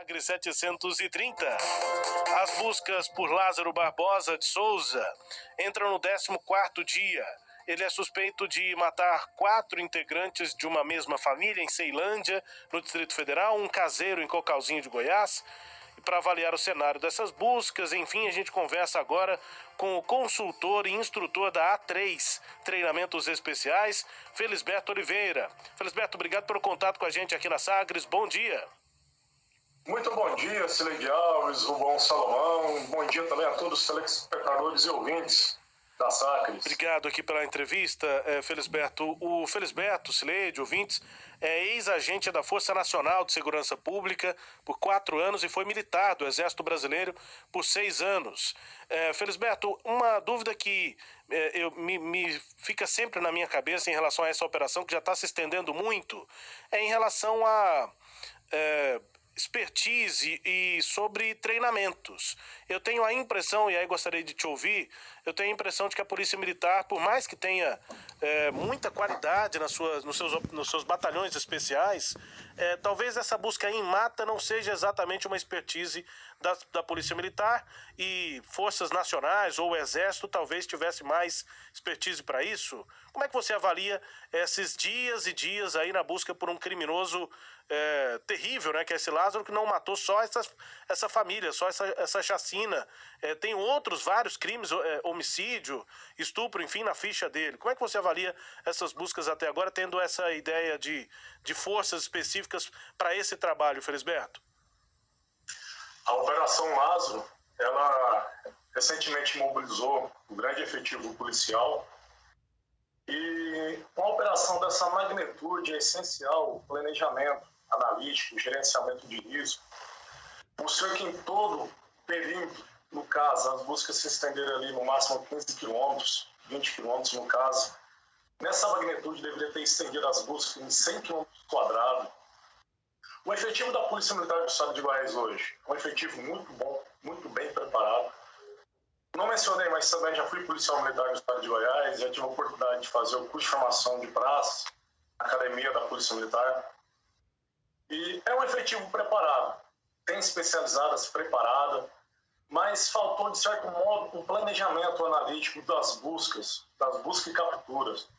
Sagres 730. As buscas por Lázaro Barbosa de Souza entram no 14º dia. Ele é suspeito de matar 4 integrantes de uma mesma família em Ceilândia, no Distrito Federal, um caseiro em Cocalzinho de Goiás. E para avaliar o cenário dessas buscas, enfim, a gente conversa agora com o consultor e instrutor da A3, Treinamentos Especiais, Felisberto Oliveira. Felisberto, obrigado pelo contato com a gente aqui na Sagres. Bom dia. Muito bom dia, Cileide Alves, Rubão Salomão. Bom dia também a todos os telespectadores e ouvintes da Sagres. Obrigado aqui pela entrevista, Felisberto. O Felisberto, Cileide, ouvintes, é ex-agente da Força Nacional de Segurança Pública por 4 anos e foi militar do Exército Brasileiro por 6 anos. Felisberto, uma dúvida que me fica sempre na minha cabeça em relação a essa operação, que já está se estendendo muito, é em relação a expertise e sobre treinamentos. Eu tenho a impressão, e aí gostaria de te ouvir, eu tenho a impressão de que a Polícia Militar, por mais que tenha muita qualidade nos seus batalhões especiais, talvez essa busca em mata não seja exatamente uma expertise da Polícia Militar, e Forças Nacionais ou o Exército talvez tivesse mais expertise para isso. Como é que você avalia esses dias e dias aí na busca por um criminoso terrível, né, que é esse Lázaro, que não matou só essa família, só essa chacina, tem vários crimes, homicídio, estupro, enfim, na ficha dele. Como é que você avalia essas buscas até agora, tendo essa ideia de forças específicas para esse trabalho, Felisberto? A Operação Lázaro, ela recentemente mobilizou um grande efetivo policial, e uma operação dessa magnitude é essencial o planejamento analítico, gerenciamento de risco, por ser que em todo perímetro, no caso, as buscas se estenderem ali no máximo 15 quilômetros, 20 quilômetros no caso. Nessa magnitude deveria ter estendido as buscas em 100 quilômetros quadrados. O efetivo da Polícia Militar do Estado de Goiás hoje é um efetivo muito bom, muito bem preparado. Não mencionei, mas também já fui policial militar do Estado de Goiás, já tive a oportunidade de fazer o curso de formação de praças, academia da Polícia Militar. E é um efetivo preparado, tem especializadas preparada, mas faltou, de certo modo, um planejamento analítico das buscas e capturas.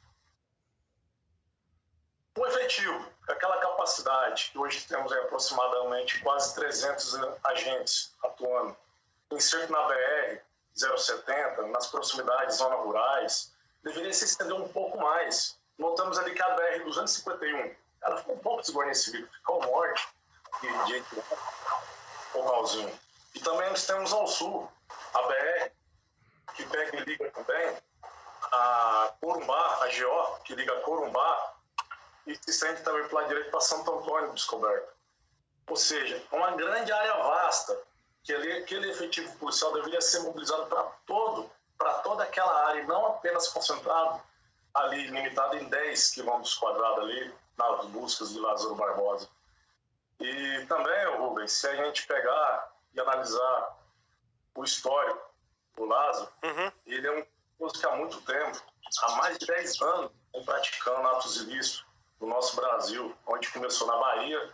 O efetivo, aquela capacidade, que hoje temos aproximadamente quase 300 agentes atuando, em cerco na BR-070, nas proximidades de zonas rurais, deveria se estender um pouco mais. Notamos ali que a BR-251, ela ficou um pouco desguarnecida, ficou morte de Cocalzinho. E também nós temos ao sul a BR, que pega e liga também a Corumbá, a GO, que liga a Corumbá, e se estende também para o lado direito para Santo Antônio do Descoberto. Ou seja, uma grande área vasta, que aquele efetivo policial deveria ser mobilizado para toda aquela área, e não apenas concentrado ali, limitado em 10 quilômetros quadrados ali, nas buscas de Lázaro Barbosa. E também, Rubens, se a gente pegar e analisar o histórico do Lázaro, ele é um criminoso que há muito tempo, há mais de 10 anos, vem praticando atos ilícitos no nosso Brasil, onde começou na Bahia,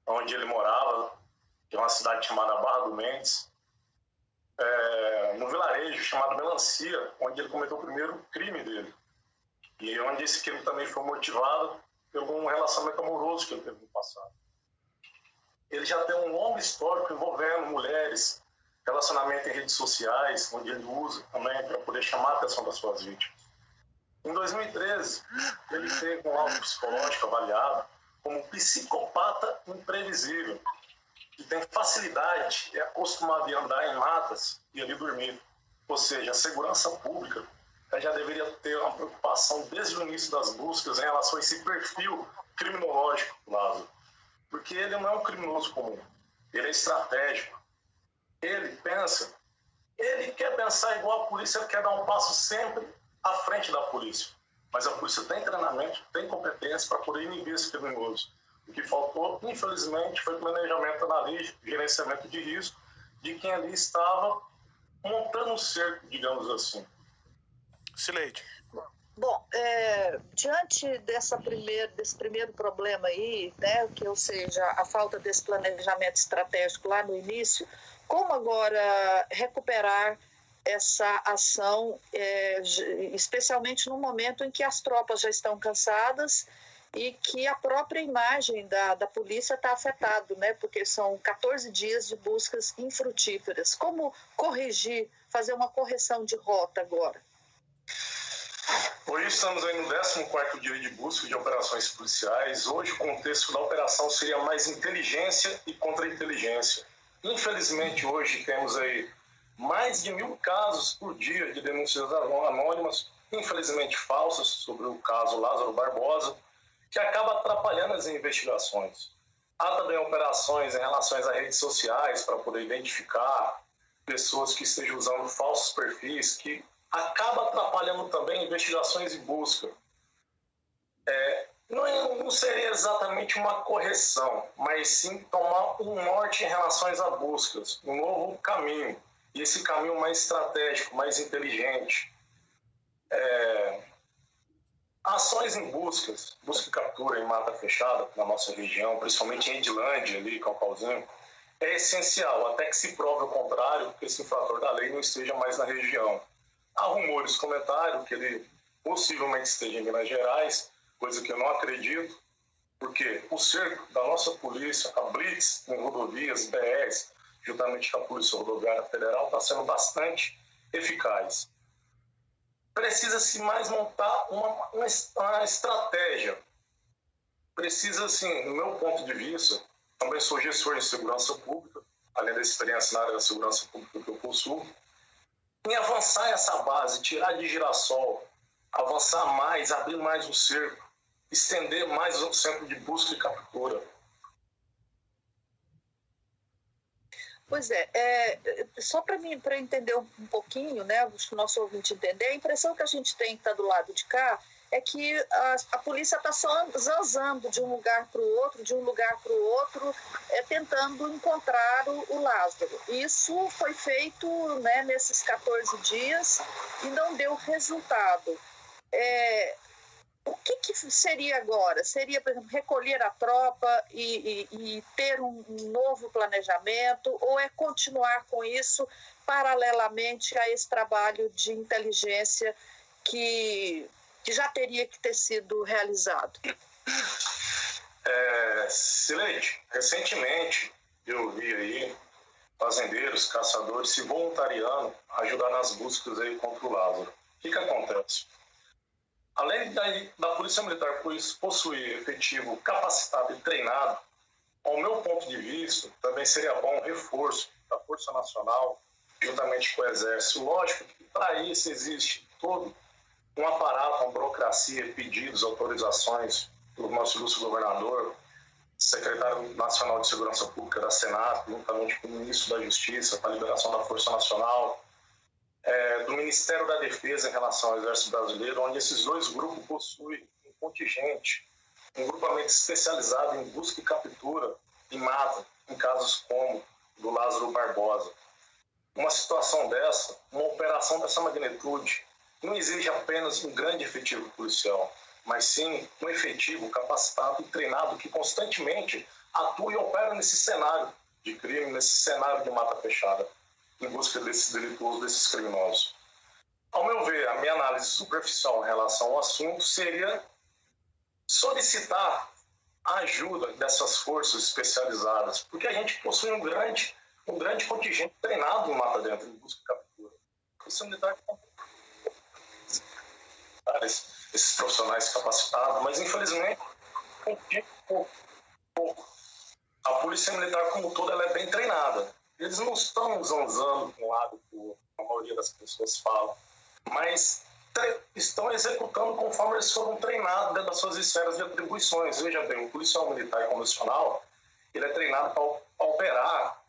onde ele morava, que é uma cidade chamada Barra do Mendes, no vilarejo chamado Melancia, onde ele cometeu o primeiro crime dele. E onde esse crime também foi motivado por um relacionamento amoroso que ele teve no passado. Ele já tem um longo histórico envolvendo mulheres, relacionamento em redes sociais, onde ele usa também para poder chamar a atenção das suas vítimas. Em 2013, ele teve um laudo psicológico avaliado como psicopata imprevisível, que tem facilidade, é acostumado a andar em matas e ali dormir. Ou seja, a segurança pública já deveria ter uma preocupação desde o início das buscas em relação a esse perfil criminológico do Lázaro. Porque ele não é um criminoso comum, ele é estratégico. Ele quer pensar igual a polícia, ele quer dar um passo sempre à frente da polícia. Mas a polícia tem treinamento, tem competência para poder inibir esse criminoso. O que faltou, infelizmente, foi planejamento analítico, gerenciamento de risco de quem ali estava montando um cerco, digamos assim. Cileide. Bom, diante desse primeiro problema aí, né, ou seja, a falta desse planejamento estratégico lá no início, como agora recuperar essa ação, especialmente no momento em que as tropas já estão cansadas e que a própria imagem da polícia está afetada, né, porque são 14 dias de buscas infrutíferas. Como corrigir, fazer uma correção de rota agora? Hoje estamos aí no 14º dia de busca de operações policiais. Hoje o contexto da operação seria mais inteligência e contra-inteligência. Infelizmente hoje temos aí mais de 1.000 casos por dia de denúncias anônimas, infelizmente falsas, sobre o caso Lázaro Barbosa, que acaba atrapalhando as investigações. Há também operações em relação às redes sociais para poder identificar pessoas que estejam usando falsos perfis, que acaba atrapalhando também investigações e busca. Não seria exatamente uma correção, mas sim tomar um norte em relação às buscas, um novo caminho, e esse caminho mais estratégico, mais inteligente. Ações em busca e captura em mata fechada na nossa região, principalmente em Edilândia, ali, Calcauzinho, é essencial, até que se prove o contrário, que esse infrator da lei não esteja mais na região. Há rumores, comentários, que ele possivelmente esteja em Minas Gerais, coisa que eu não acredito, porque o cerco da nossa polícia, a blitz em rodovias, BRs, juntamente com a Polícia Rodoviária Federal, está sendo bastante eficaz. Precisa-se mais montar uma estratégia. Precisa, assim, no meu ponto de vista, também sou gestor de segurança pública, além da experiência na área da segurança pública que eu possuo, em avançar essa base, tirar de Girassol, avançar mais, abrir mais o cerco, estender mais o centro de busca e captura. Pois só para entender um pouquinho, né, o nosso ouvinte entender, a impressão que a gente tem que está do lado de cá é que a polícia está só zanzando de um lugar para o outro, tentando encontrar o Lázaro. Isso foi feito, né, nesses 14 dias e não deu resultado. O que seria agora? Seria, por exemplo, recolher a tropa e ter um novo planejamento, ou é continuar com isso paralelamente a esse trabalho de inteligência que já teria que ter sido realizado? Sileide, recentemente eu vi aí fazendeiros, caçadores se voluntariando a ajudar nas buscas aí contra o Lázaro. O que acontece? Além da Polícia Militar possuir efetivo capacitado e treinado, ao meu ponto de vista, também seria bom um reforço da Força Nacional, juntamente com o Exército. Lógico que para isso existe todo um aparato, uma burocracia, pedidos, autorizações do nosso ilustre governador, secretário nacional de Segurança Pública da Senado, juntamente com o ministro da Justiça, para a liberação da Força Nacional, do Ministério da Defesa em relação ao Exército Brasileiro, onde esses dois grupos possuem um contingente, um grupamento especializado em busca e captura em mata, em casos como do Lázaro Barbosa. Uma situação dessa, uma operação dessa magnitude, não exige apenas um grande efetivo policial, mas sim um efetivo capacitado e treinado que constantemente atua e opera nesse cenário de crime, nesse cenário de mata fechada, em busca desses delituosos, desses criminosos. Ao meu ver, a minha análise superficial em relação ao assunto seria solicitar a ajuda dessas forças especializadas, porque a gente possui um grande contingente treinado em mata dentro, em busca e captura. Polícia Militar esses profissionais capacitados, mas infelizmente a Polícia Militar como toda ela é bem treinada. Eles não estão zanzando com um lado que a maioria das pessoas fala, mas estão executando conforme eles foram treinados dentro das suas esferas de atribuições. Veja bem, o policial militar convencional, ele é treinado para operar,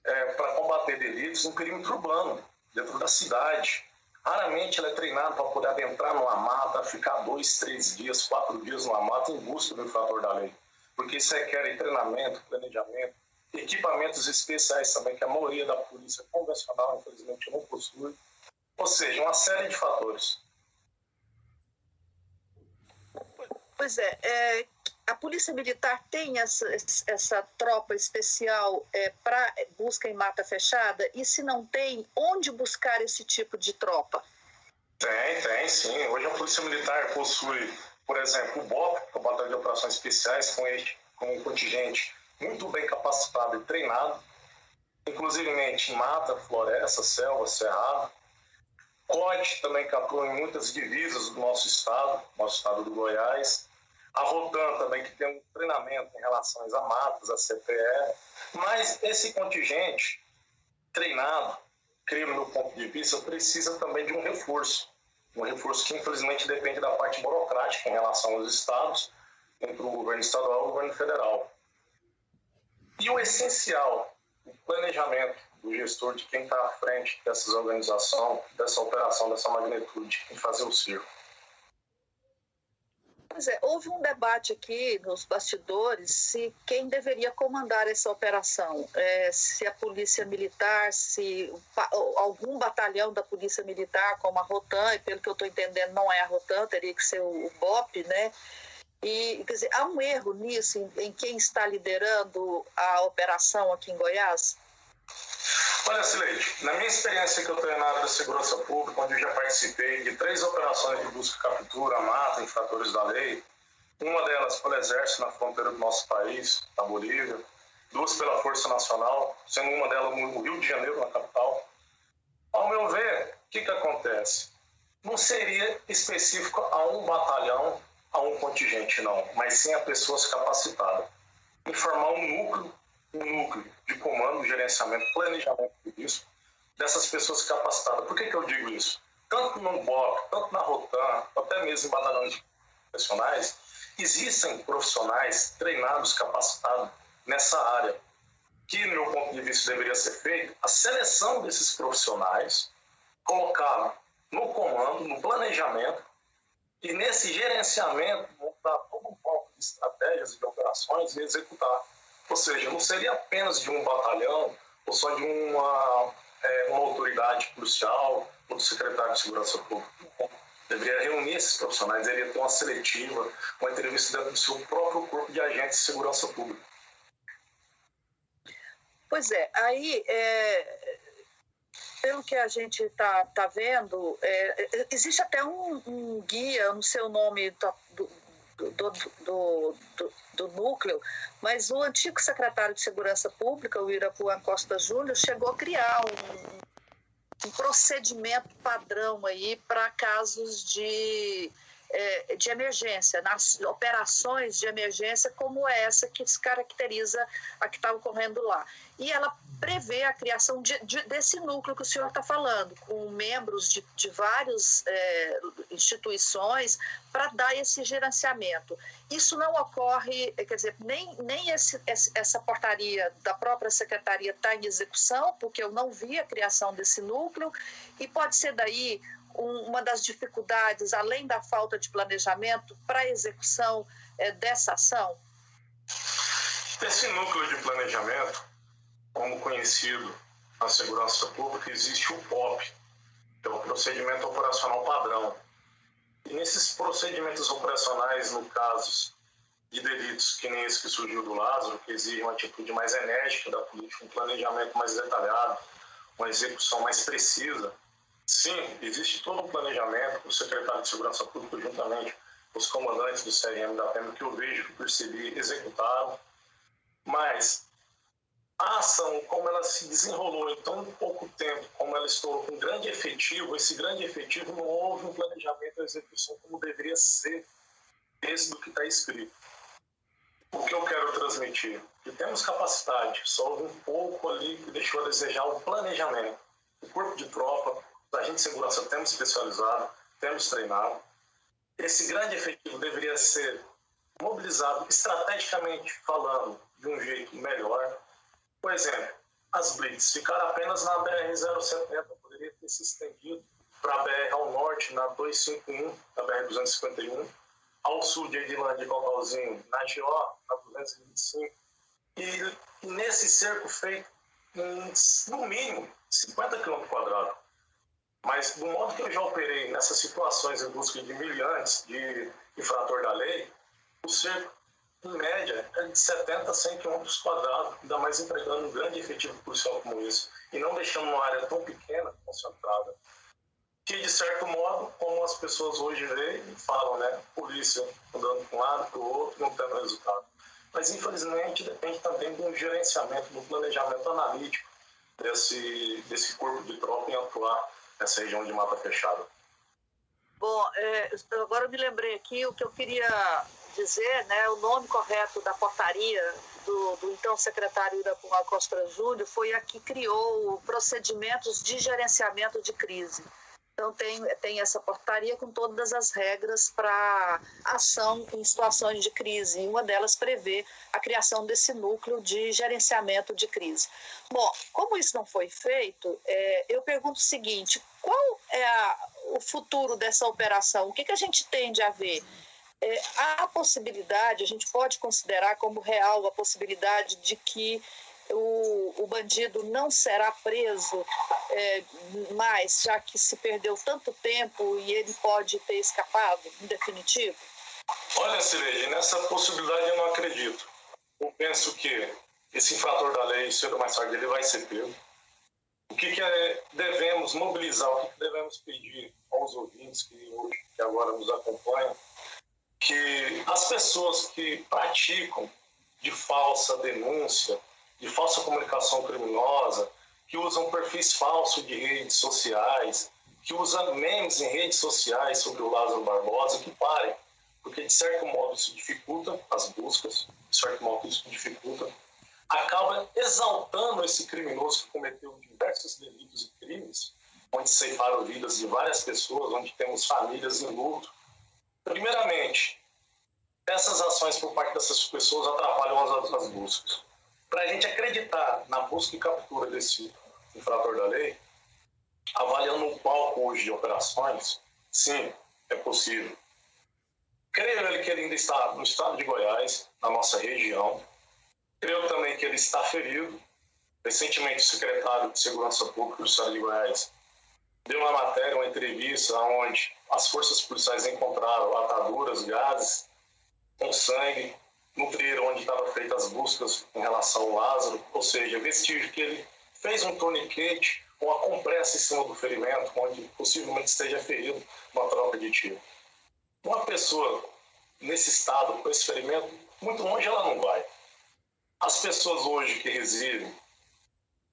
para combater delitos no perímetro urbano, dentro da cidade. Raramente ele é treinado para poder adentrar numa mata, ficar 2, 3 dias, 4 dias numa mata em busca do infrator da lei. Porque isso requer treinamento, planejamento, equipamentos especiais também, que a maioria da polícia convencional, infelizmente, não possui. Ou seja, uma série de fatores. Pois é, a Polícia Militar tem essa tropa especial para busca em mata fechada? E se não tem, onde buscar esse tipo de tropa? Tem sim. Hoje a Polícia Militar possui, por exemplo, o BOP, que é o Batalhão de Operações Especiais, com um contingente muito bem capacitado e treinado, inclusive em mata, floresta, selva, cerrado. COD também que atua em muitas divisas do nosso estado do Goiás. A Rotan também, que tem um treinamento em relação a matas, a CPE. Mas esse contingente treinado, creio no meu ponto de vista, precisa também de um reforço. Um reforço que, infelizmente, depende da parte burocrática em relação aos estados, entre o governo estadual e o governo federal. E o essencial, o planejamento do gestor, de quem está à frente dessas organizações, dessa operação, dessa magnitude, em fazer o circo. Pois é, houve um debate aqui nos bastidores se quem deveria comandar essa operação, se a Polícia Militar, se algum batalhão da Polícia Militar, como a Rotan, e pelo que eu estou entendendo não é a Rotan, teria que ser o BOP, né? E, quer dizer, há um erro nisso, em quem está liderando a operação aqui em Goiás? Olha, Sileide, na minha experiência que eu tenho na área da segurança pública, onde eu já participei de 3 operações de busca e captura, mata, infratores da lei, uma delas pelo Exército na fronteira do nosso país, na Bolívia, 2 pela Força Nacional, sendo uma delas no Rio de Janeiro, na capital. Ao meu ver, o que acontece? Não seria específico a um batalhão, a um contingente, não, mas sim a pessoas capacitadas. Informar um núcleo de comando, gerenciamento, planejamento de risco dessas pessoas capacitadas. Por que eu digo isso? Tanto no BOP, tanto na Rotan, até mesmo em batalhões profissionais, existem profissionais treinados, capacitados nessa área, que, no meu ponto de vista, deveria ser feita a seleção desses profissionais, colocá-los no comando, no planejamento, e nesse gerenciamento, montar todo um palco de estratégias e de operações e executar. Ou seja, não seria apenas de um batalhão ou só de uma autoridade policial ou do secretário de Segurança Pública. Deveria reunir esses profissionais, deveria ter uma seletiva, uma entrevista dentro do seu próprio corpo de agentes de segurança pública. Pois é, aí, pelo que a gente está vendo, existe até um guia no seu nome do núcleo, mas o antigo secretário de Segurança Pública, o Irapuan Costa Júnior, chegou a criar um procedimento padrão aí para casos de emergência, nas operações de emergência como essa que se caracteriza a que está ocorrendo lá. E ela prevê a criação desse núcleo que o senhor está falando, com membros de várias instituições para dar esse gerenciamento. Isso não ocorre, quer dizer, nem essa portaria da própria secretaria está em execução, porque eu não vi a criação desse núcleo, e pode ser daí uma das dificuldades, além da falta de planejamento, para a execução dessa ação? Esse núcleo de planejamento, como conhecido na segurança pública, existe o POP, que é o Procedimento Operacional Padrão. E nesses procedimentos operacionais, no caso de delitos que nem esse que surgiu do Lázaro, que exige uma atitude mais enérgica da política, um planejamento mais detalhado, uma execução mais precisa, sim, existe todo um planejamento, o secretário de Segurança Pública, juntamente com os comandantes do CRM da PEM, que eu vejo, que percebi, executaram. Mas a ação, como ela se desenrolou em tão pouco tempo, como ela estourou com grande efetivo, esse grande efetivo não houve um planejamento e execução como deveria ser esse do que está escrito. O que eu quero transmitir? Que temos capacidade, só houve um pouco ali que deixou a desejar o planejamento. O corpo de tropa, os agentes de segurança temos especializado, temos treinado. Esse grande efetivo deveria ser mobilizado estrategicamente falando de um jeito melhor. Por exemplo, as blitz ficaram apenas na BR-070, poderia ter se estendido para a BR ao norte, na 251, na BR-251, ao sul de Edilândia e Cocalzinho, na GO, na 225, e nesse cerco feito no mínimo 50 km². Mas do modo que eu já operei nessas situações em busca de miliantes, de infrator da lei, O cerco, em média, é de 70 a 100 quilômetros quadrados, ainda mais entregando um grande efetivo policial como esse, e não deixando uma área tão pequena, concentrada, que, de certo modo, como as pessoas hoje veem e falam, né, polícia andando para um lado, para o outro, não tendo resultado. Mas, infelizmente, depende também do gerenciamento, do planejamento analítico desse corpo de tropa em atuar nessa região de mata fechada. Bom, agora eu me lembrei aqui o que eu queria dizer, né, o nome correto da portaria do então secretário Irapuma Costa Júnior foi a que criou procedimentos de gerenciamento de crise. Então, tem essa portaria com todas as regras para ação em situações de crise. E uma delas prevê a criação desse núcleo de gerenciamento de crise. Bom, como isso não foi feito, eu pergunto o seguinte: qual é o futuro dessa operação? O que a gente tende a ver? Há a possibilidade, a gente pode considerar como real a possibilidade de que o bandido não será preso mais, já que se perdeu tanto tempo e ele pode ter escapado, em definitivo? Olha, Cileide, nessa possibilidade eu não acredito. Eu penso que esse infrator da lei, cedo ou mais tarde, ele vai ser pego. O que devemos mobilizar, o que devemos pedir aos ouvintes que agora nos acompanham, que as pessoas que praticam de falsa denúncia, de falsa comunicação criminosa, que usam perfis falsos de redes sociais, que usam memes em redes sociais sobre o Lázaro Barbosa, que parem, porque de certo modo isso dificulta as buscas, de certo modo isso dificulta, acaba exaltando esse criminoso que cometeu diversos delitos e crimes, onde ceifaram vidas de várias pessoas, onde temos famílias em luto. Primeiramente, essas ações por parte dessas pessoas atrapalham as buscas. Para a gente acreditar na busca e captura desse infrator da lei, avaliando um palco hoje de operações, sim, é possível. Creio que ele ainda está no estado de Goiás, na nossa região. Creio também que ele está ferido. Recentemente, o secretário de Segurança Pública do estado de Goiás deu uma matéria, uma entrevista, onde as forças policiais encontraram ataduras, gases, com sangue, no trilho onde estavam feitas as buscas em relação ao Lázaro, ou seja, vestígio que ele fez um torniquete ou uma compressa em cima do ferimento, onde possivelmente esteja ferido uma troca de tiro. Uma pessoa nesse estado, com esse ferimento, muito longe ela não vai. As pessoas hoje que residem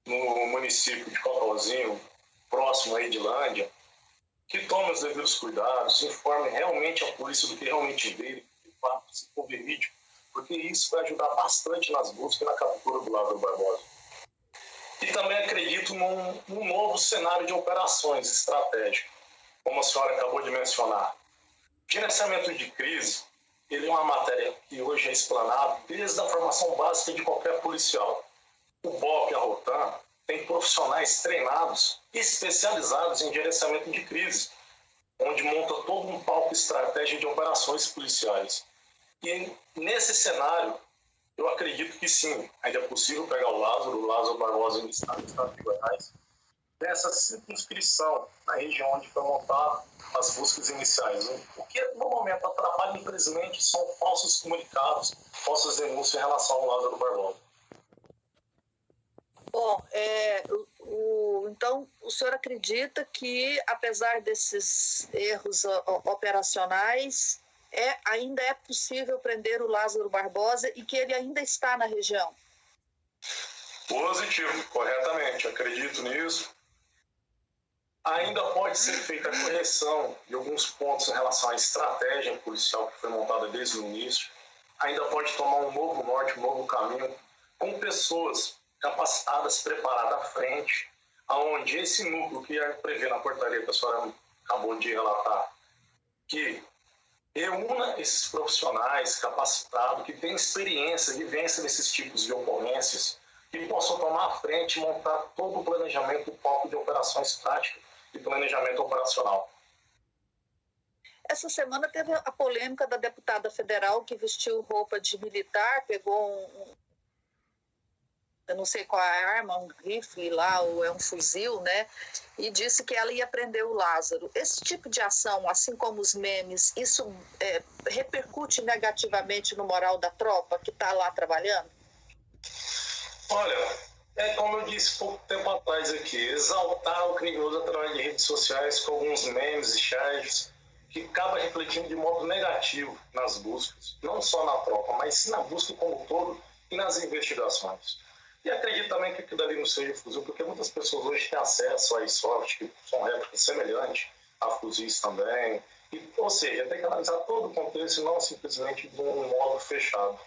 no município de Copauzinho, próximo à Edilândia, que tomem os devidos cuidados, informem realmente a polícia do que realmente veio, se for verídico, porque isso vai ajudar bastante nas buscas e na captura do Lázaro Barbosa. E também acredito num novo cenário de operações estratégicas, como a senhora acabou de mencionar. Gerenciamento de crise, ele é uma matéria que hoje é explanada desde a formação básica de qualquer policial. O BOP e a Rotan têm profissionais treinados e especializados em gerenciamento de crise, onde monta todo um palco estratégico de operações policiais. E nesse cenário, eu acredito que sim, ainda é possível pegar o Lázaro Barbosa no estado de Goiás, nessa circunscrição, na região onde foi montada as buscas iniciais. O que no momento atrapalha, infelizmente, são falsos comunicados, falsas denúncias em relação ao Lázaro Barbosa. Bom, então o senhor acredita que, apesar desses erros operacionais, ainda é possível prender o Lázaro Barbosa e que ele ainda está na região? Positivo, corretamente, acredito nisso. Ainda pode ser feita a correção de alguns pontos em relação à estratégia policial que foi montada desde o início. Ainda pode tomar um novo norte, um novo caminho, com pessoas capacitadas, preparadas à frente, aonde esse núcleo que prevê na portaria que a senhora acabou de relatar, que reúna esses profissionais capacitados, que têm experiência, vivência nesses tipos de ocorrências, que possam tomar à frente e montar todo o planejamento, o palco de operações táticas e planejamento operacional. Essa semana teve a polêmica da deputada federal que vestiu roupa de militar, pegou eu não sei qual é a arma, um rifle lá, ou é um fuzil, né? E disse que ela ia prender o Lázaro. Esse tipo de ação, assim como os memes, isso repercute negativamente no moral da tropa que está lá trabalhando? Olha, é como eu disse pouco tempo atrás aqui, exaltar o criminoso através de redes sociais com alguns memes e charges que acaba refletindo de modo negativo nas buscas, não só na tropa, mas sim na busca como um todo e nas investigações. E acredito também que aquilo ali não seja fuzil, porque muitas pessoas hoje têm acesso a airsoft, que são réplicas semelhantes a fuzis também. E, ou seja, tem que analisar todo o contexto e não simplesmente de um modo fechado.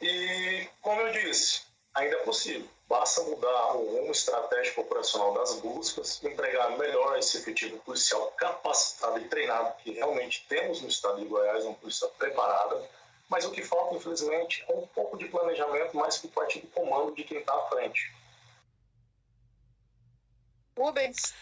E, como eu disse, ainda é possível. Basta mudar o rumo estratégico operacional das buscas, empregar melhor esse efetivo policial capacitado e treinado que realmente temos no estado de Goiás, uma polícia preparada, mas o que falta, infelizmente, é um pouco de planejamento mais por parte do comando de quem está à frente. Rubens?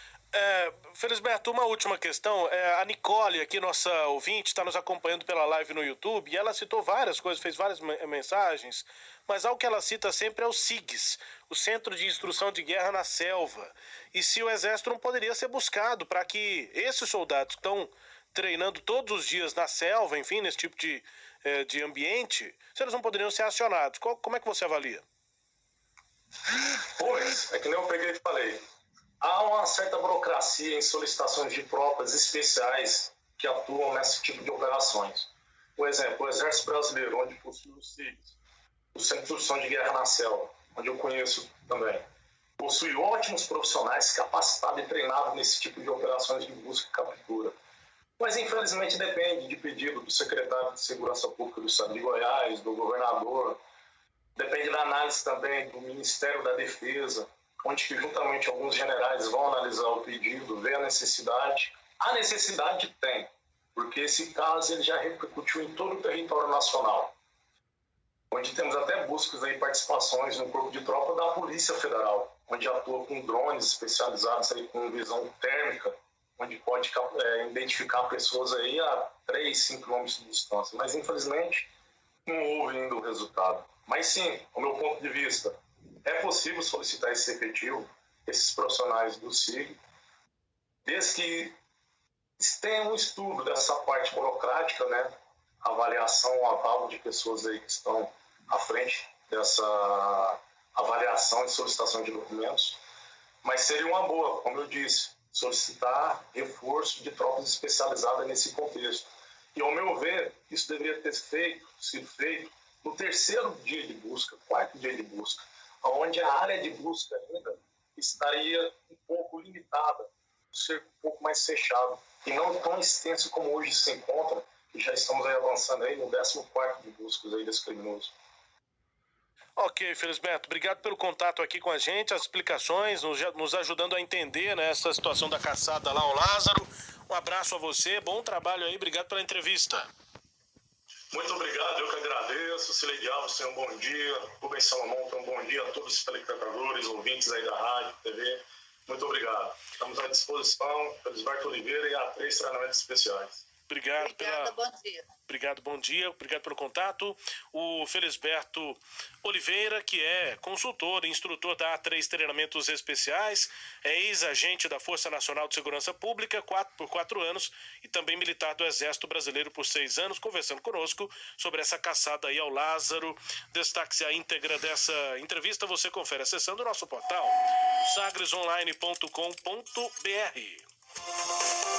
Felisberto, uma última questão. A Nicole, aqui, nossa ouvinte, está nos acompanhando pela live no YouTube, e ela citou várias coisas, fez várias mensagens, mas algo que ela cita sempre é o SIGS, o Centro de Instrução de Guerra na Selva. E se o Exército não poderia ser buscado para que esses soldados que estão treinando todos os dias na selva, enfim, nesse tipo de ambiente, se eles não poderiam ser acionados. Como é que você avalia? Pois, é que nem eu peguei e falei. Há uma certa burocracia em solicitações de tropas especiais que atuam nesse tipo de operações. Por exemplo, o Exército Brasileiro, onde possui o SIGS, o Centro de Instrução de Guerra na Selva, onde eu conheço também, possui ótimos profissionais capacitados e treinados nesse tipo de operações de busca e captura. Mas, infelizmente, depende de pedido do secretário de Segurança Pública do Estado de Goiás, do governador, depende da análise também do Ministério da Defesa, onde que juntamente alguns generais vão analisar o pedido, ver a necessidade. A necessidade tem, porque esse caso ele já repercutiu em todo o território nacional, onde temos até buscas e participações no corpo de tropa da Polícia Federal, onde atua com drones especializados aí com visão térmica, onde pode identificar pessoas aí a 3, 5 quilômetros de distância. Mas, infelizmente, não houve ainda o resultado. Mas sim, do meu ponto de vista, é possível solicitar esse efetivo, esses profissionais do SIG, desde que tenham um estudo dessa parte burocrática, né? Avaliação, aval de pessoas aí que estão à frente dessa avaliação e solicitação de documentos. Mas seria uma boa, como eu disse, solicitar reforço de tropas especializadas nesse contexto. E, ao meu ver, isso deveria ter sido feito no 3º dia de busca, 4º dia de busca, onde a área de busca ainda estaria um pouco limitada, ser um pouco mais fechado, e não tão extenso como hoje se encontra, que já estamos aí avançando aí no 14º de buscas aí desse criminoso. Ok, Felisberto, obrigado pelo contato aqui com a gente, as explicações, nos ajudando a entender, né, essa situação da caçada lá ao Lázaro. Um abraço a você, bom trabalho aí, obrigado pela entrevista. Muito obrigado, eu que agradeço. Sileide Alves, tenha um bom dia. Rubens Salomão, tenha um bom dia a todos os telespectadores, ouvintes aí da rádio, TV. Muito obrigado. Estamos à disposição, Felisberto Oliveira e A3 Treinamentos Especiais. Obrigada, bom dia. Obrigado, bom dia, obrigado pelo contato. O Felisberto Oliveira, que é consultor e instrutor da A3 Treinamentos Especiais, é ex-agente da Força Nacional de Segurança Pública por 4 anos e também militar do Exército Brasileiro por 6 anos, conversando conosco sobre essa caçada aí ao Lázaro. Destaque-se a íntegra dessa entrevista, você confere acessando o nosso portal sagresonline.com.br.